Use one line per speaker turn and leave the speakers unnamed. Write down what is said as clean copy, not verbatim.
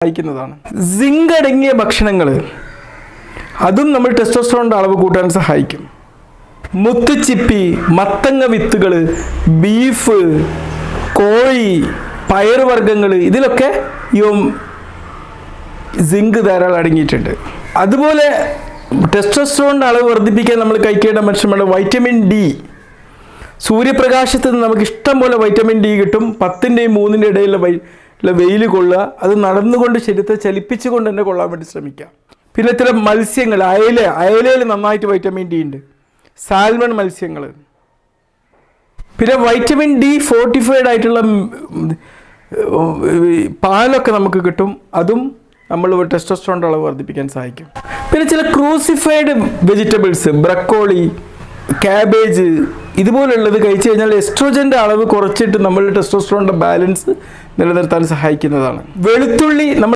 സഹായിക്കുന്നതാണ്. സിങ്ക് അടങ്ങിയ ഭക്ഷണങ്ങൾ അതും നമ്മൾ ടെസ്റ്റോസ്റ്ററോണിൻ്റെ അളവ് കൂട്ടാൻ സഹായിക്കും. മുത്തുച്ചിപ്പി, മത്തങ്ങ വിത്തുകൾ, ബീഫ്, കോഴി, പയറുവർഗ്ഗങ്ങൾ, ഇതിലൊക്കെ ഈ സിങ്ക് ധാരാളം അടങ്ങിയിട്ടുണ്ട്. അതുപോലെ ടെസ്റ്റോസ്റ്ററോണിൻ്റെ അളവ് വർദ്ധിപ്പിക്കാൻ നമ്മൾ കഴിക്കേണ്ട ഭക്ഷണമാണ് വൈറ്റമിൻ ഡി. സൂര്യപ്രകാശത്തിൽ നിന്ന് നമുക്ക് ഇഷ്ടം പോലെ വൈറ്റമിൻ ഡി കിട്ടും. 10-ൻ്റെയും 3-ൻ്റെയും ഇടയിലുള്ള വെയിൽ കൊള്ളുക, അത് നടന്നുകൊണ്ട് ശരീരത്തെ ചലിപ്പിച്ചുകൊണ്ട് തന്നെ കൊള്ളാൻ വേണ്ടി ശ്രമിക്കുക. പിന്നെ ചില മത്സ്യങ്ങൾ, അയലയിൽ നന്നായിട്ട് വൈറ്റമിൻ ഡി ഉണ്ട്, സാൽമൺ മത്സ്യങ്ങൾ. പിന്നെ വൈറ്റമിൻ ഡി ഫോർട്ടിഫൈഡ് ആയിട്ടുള്ള പാലൊക്കെ നമുക്ക് കിട്ടും, അതും നമ്മൾ ടെസ്റ്റോസ്റ്ററോണിൻ്റെ അളവ് വർദ്ധിപ്പിക്കാൻ സഹായിക്കും. പിന്നെ ചില ക്രൂസിഫൈഡ് വെജിറ്റബിൾസ്, ബ്രക്കോളി, ക്യാബേജ്, ഇതുപോലുള്ളത് കഴിച്ചു കഴിഞ്ഞാൽ എസ്ട്രോജൻ്റെ അളവ് കുറച്ചിട്ട് നമ്മൾ ടെസ്റ്റോസ്റ്ററോണിൻ്റെ ബാലൻസ് നിലനിർത്താൻ സഹായിക്കുന്നതാണ്. വെളുത്തുള്ളി നമ്മൾ